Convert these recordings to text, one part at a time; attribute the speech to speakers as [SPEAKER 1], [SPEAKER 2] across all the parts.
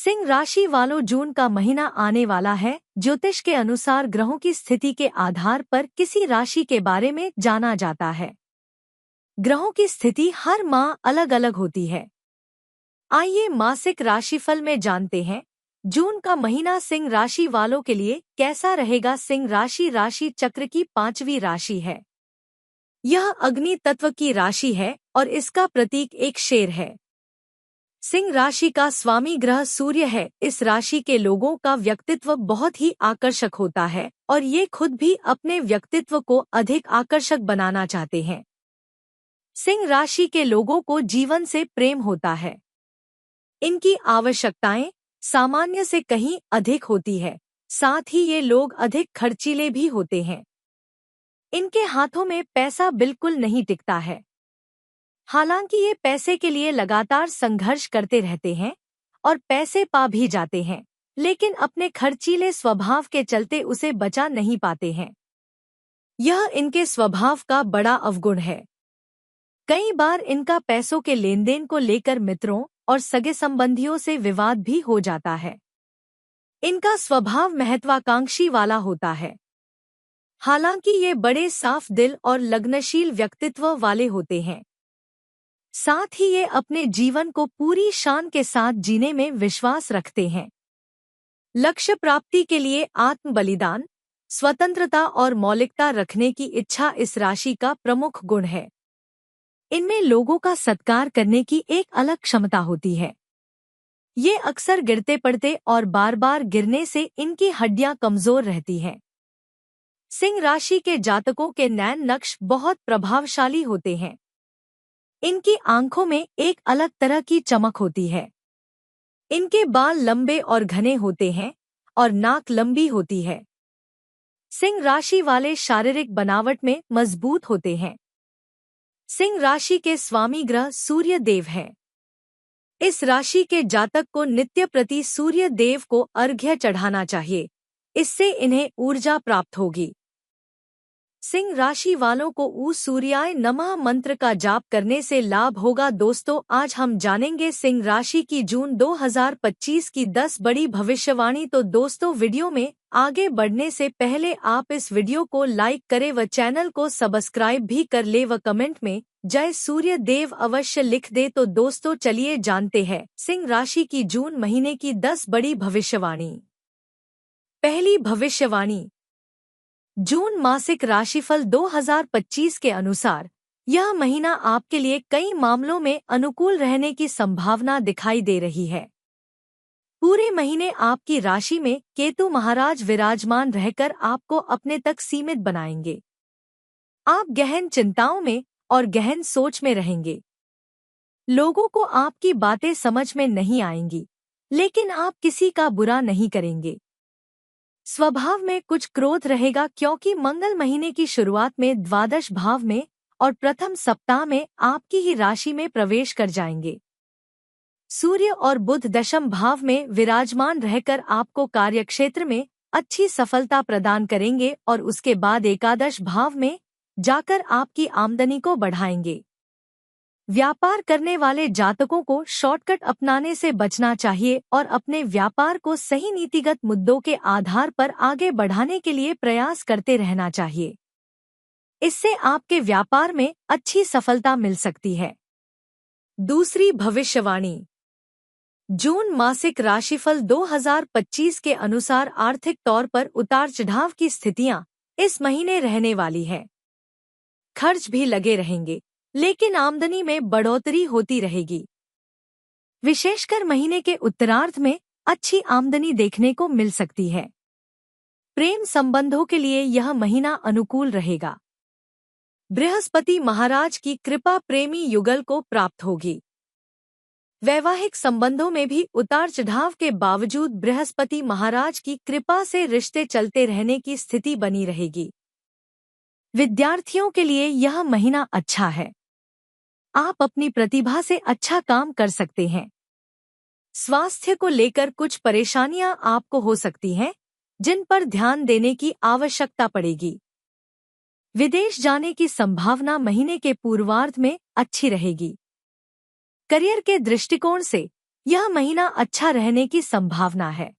[SPEAKER 1] सिंह राशि वालों, जून का महीना आने वाला है। ज्योतिष के अनुसार ग्रहों की स्थिति के आधार पर किसी राशि के बारे में जाना जाता है। ग्रहों की स्थिति हर माह अलग अलग होती है। आइए मासिक राशिफल में जानते हैं जून का महीना सिंह राशि वालों के लिए कैसा रहेगा। सिंह राशि राशि चक्र की 5वीं राशि है। यह अग्नि तत्व की राशि है और इसका प्रतीक एक शेर है। सिंह राशि का स्वामी ग्रह सूर्य है। इस राशि के लोगों का व्यक्तित्व बहुत ही आकर्षक होता है और ये खुद भी अपने व्यक्तित्व को अधिक आकर्षक बनाना चाहते हैं। सिंह राशि के लोगों को जीवन से प्रेम होता है। इनकी आवश्यकताएं सामान्य से कहीं अधिक होती है। साथ ही ये लोग अधिक खर्चीले भी होते हैं। इनके हाथों में पैसा बिल्कुल नहीं टिकता है। हालांकि ये पैसे के लिए लगातार संघर्ष करते रहते हैं और पैसे पा भी जाते हैं, लेकिन अपने खर्चीले स्वभाव के चलते उसे बचा नहीं पाते हैं। यह इनके स्वभाव का बड़ा अवगुण है। कई बार इनका पैसों के लेनदेन को लेकर मित्रों और सगे संबंधियों से विवाद भी हो जाता है। इनका स्वभाव महत्वाकांक्षी वाला होता है। हालांकि ये बड़े साफ दिल और लग्नशील व्यक्तित्व वाले होते हैं। साथ ही ये अपने जीवन को पूरी शान के साथ जीने में विश्वास रखते हैं। लक्ष्य प्राप्ति के लिए आत्म बलिदान, स्वतंत्रता और मौलिकता रखने की इच्छा इस राशि का प्रमुख गुण है। इनमें लोगों का सत्कार करने की एक अलग क्षमता होती है। ये अक्सर गिरते पड़ते और बार बार गिरने से इनकी हड्डियां कमजोर रहती हैं। सिंह राशि के जातकों के नैन नक्श बहुत प्रभावशाली होते हैं। इनकी आंखों में एक अलग तरह की चमक होती है। इनके बाल लंबे और घने होते हैं और नाक लंबी होती है। सिंह राशि वाले शारीरिक बनावट में मजबूत होते हैं। सिंह राशि के स्वामी ग्रह सूर्य देव हैं। इस राशि के जातक को नित्य प्रति सूर्य देव को अर्घ्य चढ़ाना चाहिए। इससे इन्हें ऊर्जा प्राप्त होगी। सिंह राशि वालों को ऊ सूर्याय नमः मंत्र का जाप करने से लाभ होगा। दोस्तों, आज हम जानेंगे सिंह राशि की जून 2025 की 10 बड़ी भविष्यवाणी। तो दोस्तों, वीडियो में आगे बढ़ने से पहले आप इस वीडियो को लाइक करें व चैनल को सब्सक्राइब भी कर ले व कमेंट में जय सूर्य देव अवश्य लिख दे। तो दोस्तों, चलिए जानते हैं सिंह राशि की जून महीने की 10 बड़ी भविष्यवाणी। पहली भविष्यवाणी, जून मासिक राशिफल 2025 के अनुसार यह महीना आपके लिए कई मामलों में अनुकूल रहने की संभावना दिखाई दे रही है। पूरे महीने आपकी राशि में केतु महाराज विराजमान रहकर आपको अपने तक सीमित बनाएंगे। आप गहन चिंताओं में और गहन सोच में रहेंगे। लोगों को आपकी बातें समझ में नहीं आएंगी, लेकिन आप किसी का बुरा नहीं करेंगे। स्वभाव में कुछ क्रोध रहेगा क्योंकि मंगल महीने की शुरुआत में द्वादश भाव में और प्रथम सप्ताह में आपकी ही राशि में प्रवेश कर जाएंगे। सूर्य और बुध दशम भाव में विराजमान रहकर आपको कार्यक्षेत्र में अच्छी सफलता प्रदान करेंगे और उसके बाद एकादश भाव में जाकर आपकी आमदनी को बढ़ाएंगे। व्यापार करने वाले जातकों को शॉर्टकट अपनाने से बचना चाहिए और अपने व्यापार को सही नीतिगत मुद्दों के आधार पर आगे बढ़ाने के लिए प्रयास करते रहना चाहिए। इससे आपके व्यापार में अच्छी सफलता मिल सकती है। दूसरी भविष्यवाणी, जून मासिक राशिफल 2025 के अनुसार आर्थिक तौर पर उतार चढ़ाव की स्थितियां इस महीने रहने वाली है। खर्च भी लगे रहेंगे, लेकिन आमदनी में बढ़ोतरी होती रहेगी। विशेषकर महीने के उत्तरार्ध में अच्छी आमदनी देखने को मिल सकती है। प्रेम संबंधों के लिए यह महीना अनुकूल रहेगा। बृहस्पति महाराज की कृपा प्रेमी युगल को प्राप्त होगी। वैवाहिक संबंधों में भी उतार चढ़ाव के बावजूद बृहस्पति महाराज की कृपा से रिश्ते चलते रहने की स्थिति बनी रहेगी। विद्यार्थियों के लिए यह महीना अच्छा है। आप अपनी प्रतिभा से अच्छा काम कर सकते हैं। स्वास्थ्य को लेकर कुछ परेशानियां आपको हो सकती हैं, जिन पर ध्यान देने की आवश्यकता पड़ेगी। विदेश जाने की संभावना महीने के पूर्वार्ध में अच्छी रहेगी। करियर के दृष्टिकोण से यह महीना अच्छा रहने की संभावना है।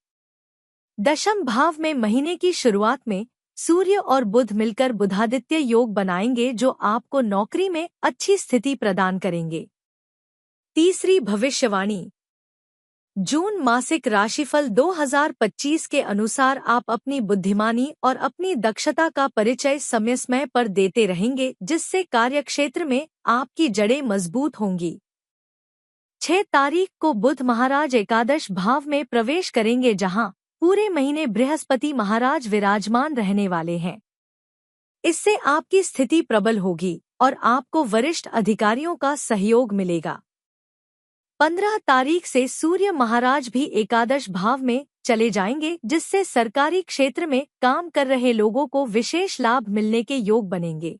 [SPEAKER 1] दशम भाव में महीने की शुरुआत में सूर्य और बुध मिलकर बुधादित्य योग बनाएंगे, जो आपको नौकरी में अच्छी स्थिति प्रदान करेंगे। तीसरी भविष्यवाणी। जून मासिक राशिफल 2025 के अनुसार आप अपनी बुद्धिमानी और अपनी दक्षता का परिचय समय समय पर देते रहेंगे, जिससे कार्यक्षेत्र में आपकी जड़ें मजबूत होंगी। 6 तारीख को बुध महाराज एकादश भाव में प्रवेश करेंगे, जहां पूरे महीने बृहस्पति महाराज विराजमान रहने वाले हैं। इससे आपकी स्थिति प्रबल होगी और आपको वरिष्ठ अधिकारियों का सहयोग मिलेगा। 15 तारीख से सूर्य महाराज भी एकादश भाव में चले जाएंगे, जिससे सरकारी क्षेत्र में काम कर रहे लोगों को विशेष लाभ मिलने के योग बनेंगे।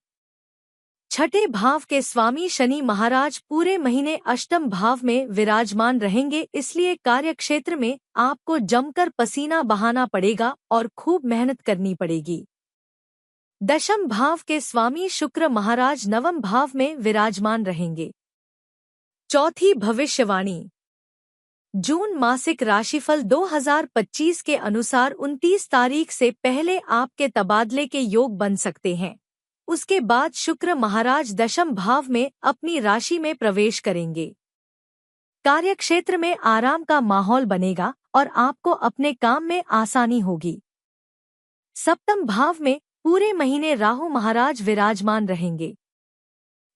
[SPEAKER 1] छठे भाव के स्वामी शनि महाराज पूरे महीने अष्टम भाव में विराजमान रहेंगे, इसलिए कार्यक्षेत्र में आपको जमकर पसीना बहाना पड़ेगा और खूब मेहनत करनी पड़ेगी। दशम भाव के स्वामी शुक्र महाराज नवम भाव में विराजमान रहेंगे। चौथी भविष्यवाणी। जून मासिक राशिफल 2025 के अनुसार 29 तारीख से पहले आपके तबादले के योग बन सकते हैं। उसके बाद शुक्र महाराज दशम भाव में अपनी राशि में प्रवेश करेंगे। कार्यक्षेत्र में आराम का माहौल बनेगा और आपको अपने काम में आसानी होगी। सप्तम भाव में पूरे महीने राहु महाराज विराजमान रहेंगे।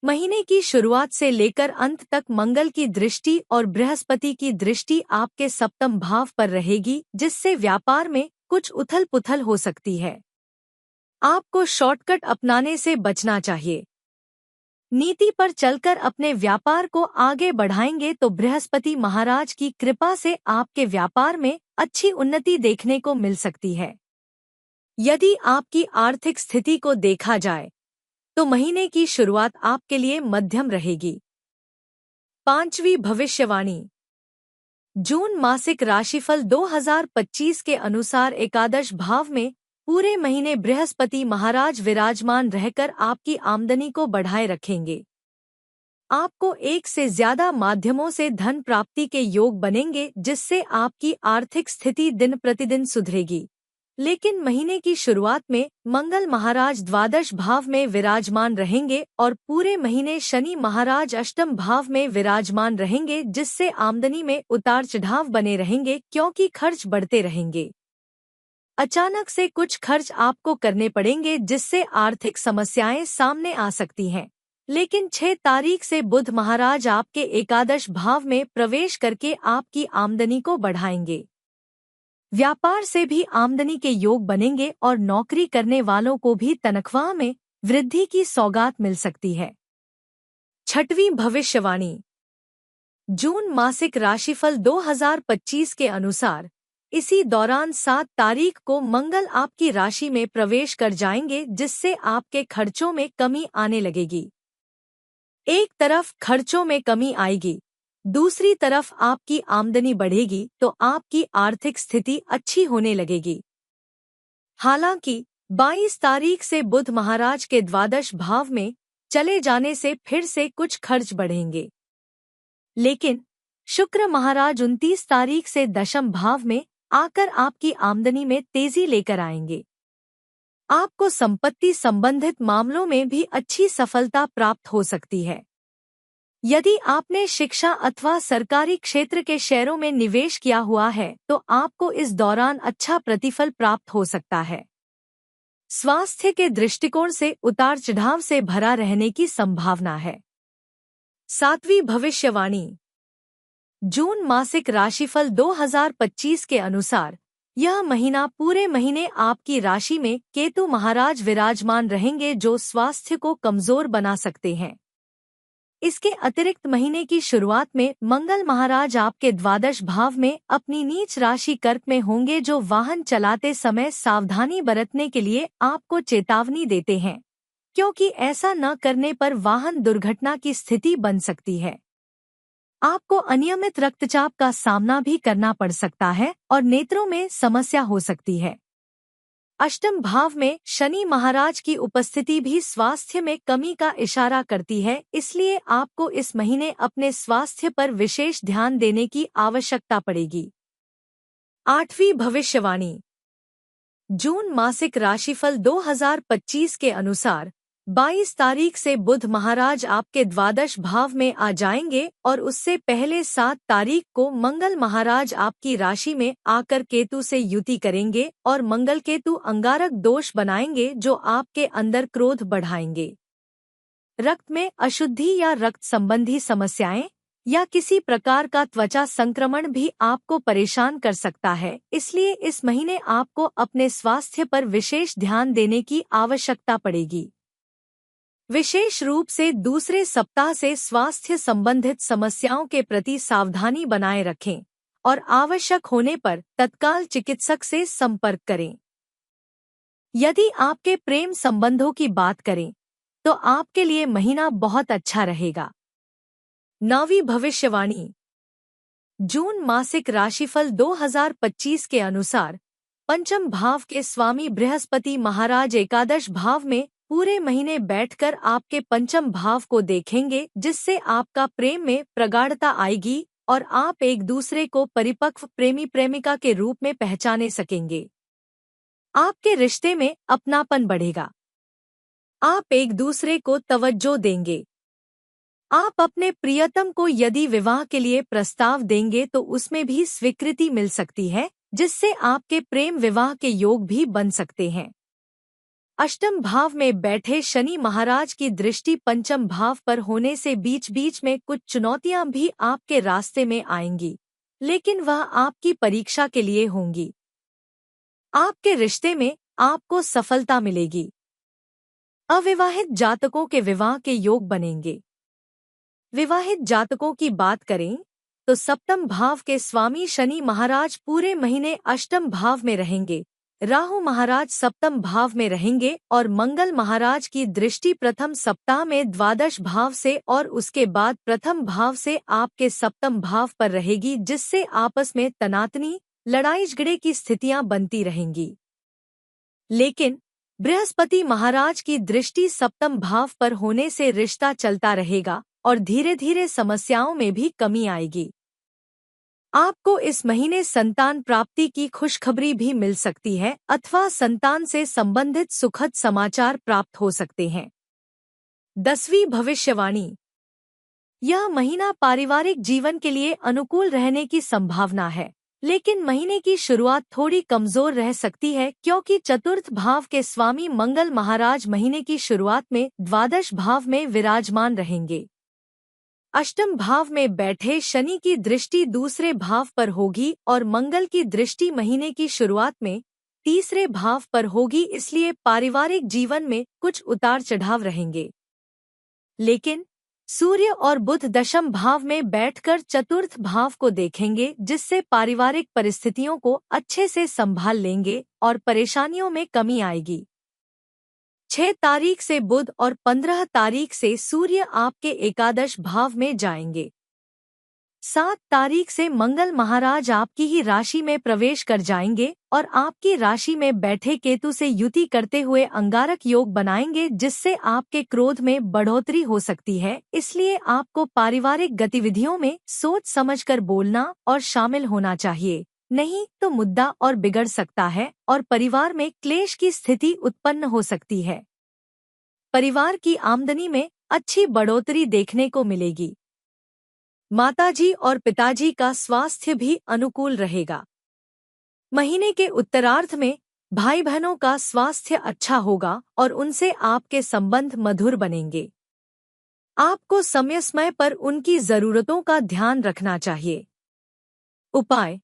[SPEAKER 1] महीने की शुरुआत से लेकर अंत तक मंगल की दृष्टि और बृहस्पति की दृष्टि आपके सप्तम भाव पर रहेगी, जिससे व्यापार में कुछ उथल-पुथल हो सकती है। आपको शॉर्टकट अपनाने से बचना चाहिए। नीति पर चलकर अपने व्यापार को आगे बढ़ाएंगे तो बृहस्पति महाराज की कृपा से आपके व्यापार में अच्छी उन्नति देखने को मिल सकती है। यदि आपकी आर्थिक स्थिति को देखा जाए तो महीने की शुरुआत आपके लिए मध्यम रहेगी। पांचवी भविष्यवाणी। जून मासिक राशिफल 2025 के अनुसार एकादश भाव में पूरे महीने बृहस्पति महाराज विराजमान रहकर आपकी आमदनी को बढ़ाए रखेंगे। आपको एक से ज्यादा माध्यमों से धन प्राप्ति के योग बनेंगे, जिससे आपकी आर्थिक स्थिति दिन प्रतिदिन सुधरेगी। लेकिन महीने की शुरुआत में मंगल महाराज द्वादश भाव में विराजमान रहेंगे और पूरे महीने शनि महाराज अष्टम भाव में विराजमान रहेंगे, जिससे आमदनी में उतार चढ़ाव बने रहेंगे, क्योंकि खर्च बढ़ते रहेंगे। अचानक से कुछ खर्च आपको करने पड़ेंगे, जिससे आर्थिक समस्याएं सामने आ सकती हैं। लेकिन 6 तारीख से बुध महाराज आपके एकादश भाव में प्रवेश करके आपकी आमदनी को बढ़ाएंगे। व्यापार से भी आमदनी के योग बनेंगे और नौकरी करने वालों को भी तनख्वाह में वृद्धि की सौगात मिल सकती है। छठवीं भविष्यवाणी। जून मासिक राशिफल 2025 के अनुसार इसी दौरान 7 तारीख को मंगल आपकी राशि में प्रवेश कर जाएंगे, जिससे आपके खर्चों में कमी आने लगेगी। एक तरफ खर्चों में कमी आएगी, दूसरी तरफ आपकी आमदनी बढ़ेगी तो आपकी आर्थिक स्थिति अच्छी होने लगेगी। हालांकि 22 तारीख से बुध महाराज के द्वादश भाव में चले जाने से फिर से कुछ खर्च बढ़ेंगे। लेकिन शुक्र महाराज 29 तारीख से दशम भाव में आकर आपकी आमदनी में तेजी लेकर आएंगे। आपको संपत्ति संबंधित मामलों में भी अच्छी सफलता प्राप्त हो सकती है। यदि आपने शिक्षा अथवा सरकारी क्षेत्र के शेयरों में निवेश किया हुआ है तो आपको इस दौरान अच्छा प्रतिफल प्राप्त हो सकता है। स्वास्थ्य के दृष्टिकोण से उतार चढ़ाव से भरा रहने की संभावना है। सातवीं भविष्यवाणी। जून मासिक राशिफल 2025 के अनुसार यह महीना पूरे महीने आपकी राशि में केतु महाराज विराजमान रहेंगे, जो स्वास्थ्य को कमजोर बना सकते हैं। इसके अतिरिक्त महीने की शुरुआत में मंगल महाराज आपके द्वादश भाव में अपनी नीच राशि कर्क में होंगे, जो वाहन चलाते समय सावधानी बरतने के लिए आपको चेतावनी देते हैं, क्योंकि ऐसा न करने पर वाहन दुर्घटना की स्थिति बन सकती है। आपको अनियमित रक्तचाप का सामना भी करना पड़ सकता है और नेत्रों में समस्या हो सकती है। अष्टम भाव में शनि महाराज की उपस्थिति भी स्वास्थ्य में कमी का इशारा करती है, इसलिए आपको इस महीने अपने स्वास्थ्य पर विशेष ध्यान देने की आवश्यकता पड़ेगी। 8वीं भविष्यवाणी। जून मासिक राशिफल 2025 के अनुसार 22 तारीख से बुध महाराज आपके द्वादश भाव में आ जाएंगे और उससे पहले 7 तारीख को मंगल महाराज आपकी राशि में आकर केतु से युति करेंगे और मंगल केतु अंगारक दोष बनाएंगे जो आपके अंदर क्रोध बढ़ाएंगे। रक्त में अशुद्धि या रक्त संबंधी समस्याएं या किसी प्रकार का त्वचा संक्रमण भी आपको परेशान कर सकता है, इसलिए इस महीने आपको अपने स्वास्थ्य पर विशेष ध्यान देने की आवश्यकता पड़ेगी। विशेष रूप से दूसरे सप्ताह से स्वास्थ्य संबंधित समस्याओं के प्रति सावधानी बनाए रखें और आवश्यक होने पर तत्काल चिकित्सक से संपर्क करें। यदि आपके प्रेम संबंधों की बात करें तो आपके लिए महीना बहुत अच्छा रहेगा। 9वीं भविष्यवाणी। जून मासिक राशिफल 2025 के अनुसार पंचम भाव के स्वामी बृहस्पति महाराज एकादश भाव में पूरे महीने बैठकर आपके पंचम भाव को देखेंगे, जिससे आपका प्रेम में प्रगाढ़ता आएगी और आप एक दूसरे को परिपक्व प्रेमी प्रेमिका के रूप में पहचाने सकेंगे। आपके रिश्ते में अपनापन बढ़ेगा। आप एक दूसरे को तवज्जो देंगे। आप अपने प्रियतम को यदि विवाह के लिए प्रस्ताव देंगे तो उसमें भी स्वीकृति मिल सकती है, जिससे आपके प्रेम विवाह के योग भी बन सकते हैं। अष्टम भाव में बैठे शनि महाराज की दृष्टि पंचम भाव पर होने से बीच बीच में कुछ चुनौतियां भी आपके रास्ते में आएंगी, लेकिन वह आपकी परीक्षा के लिए होंगी। आपके रिश्ते में आपको सफलता मिलेगी। अविवाहित जातकों के विवाह के योग बनेंगे। विवाहित जातकों की बात करें तो सप्तम भाव के स्वामी शनि महाराज पूरे महीने अष्टम भाव में रहेंगे, राहु महाराज सप्तम भाव में रहेंगे और मंगल महाराज की दृष्टि प्रथम सप्ताह में द्वादश भाव से और उसके बाद प्रथम भाव से आपके सप्तम भाव पर रहेगी, जिससे आपस में तनातनी लड़ाई झगड़े की स्थितियां बनती रहेंगी। लेकिन बृहस्पति महाराज की दृष्टि सप्तम भाव पर होने से रिश्ता चलता रहेगा और धीरे धीरे समस्याओं में भी कमी आएगी। आपको इस महीने संतान प्राप्ति की खुशखबरी भी मिल सकती है अथवा संतान से संबंधित सुखद समाचार प्राप्त हो सकते हैं। 10वीं भविष्यवाणी। यह महीना पारिवारिक जीवन के लिए अनुकूल रहने की संभावना है, लेकिन महीने की शुरुआत थोड़ी कमजोर रह सकती है क्योंकि चतुर्थ भाव के स्वामी मंगल महाराज महीने की शुरुआत में द्वादश भाव में विराजमान रहेंगे। अष्टम भाव में बैठे शनि की दृष्टि दूसरे भाव पर होगी और मंगल की दृष्टि महीने की शुरुआत में तीसरे भाव पर होगी, इसलिए पारिवारिक जीवन में कुछ उतार चढ़ाव रहेंगे। लेकिन सूर्य और बुध दशम भाव में बैठकर चतुर्थ भाव को देखेंगे, जिससे पारिवारिक परिस्थितियों को अच्छे से संभाल लेंगे और परेशानियों में कमी आएगी। 6 तारीख से बुध और 15 तारीख से सूर्य आपके एकादश भाव में जाएंगे। 7 तारीख से मंगल महाराज आपकी ही राशि में प्रवेश कर जाएंगे और आपकी राशि में बैठे केतु से युति करते हुए अंगारक योग बनाएंगे, जिससे आपके क्रोध में बढ़ोतरी हो सकती है। इसलिए आपको पारिवारिक गतिविधियों में सोच समझकर बोलना और शामिल होना चाहिए, नहीं तो मुद्दा और बिगड़ सकता है और परिवार में क्लेश की स्थिति उत्पन्न हो सकती है। परिवार की आमदनी में अच्छी बढ़ोतरी देखने को मिलेगी। माताजी और पिताजी का स्वास्थ्य भी अनुकूल रहेगा। महीने के उत्तरार्ध में भाई बहनों का स्वास्थ्य अच्छा होगा और उनसे आपके संबंध मधुर बनेंगे। आपको समय समय पर उनकी जरूरतों का ध्यान रखना चाहिए। उपाय: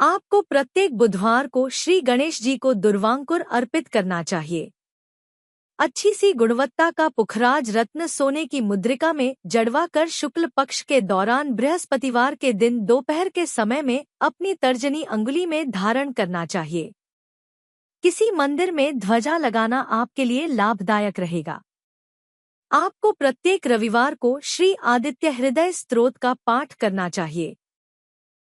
[SPEAKER 1] आपको प्रत्येक बुधवार को श्री गणेश जी को दुर्वांकुर अर्पित करना चाहिए। अच्छी सी गुणवत्ता का पुखराज रत्न सोने की मुद्रिका में जड़वा कर शुक्ल पक्ष के दौरान बृहस्पतिवार के दिन दोपहर के समय में अपनी तर्जनी अंगुली में धारण करना चाहिए। किसी मंदिर में ध्वजा लगाना आपके लिए लाभदायक रहेगा। आपको प्रत्येक रविवार को श्री आदित्य हृदय स्तोत्र का पाठ करना चाहिए।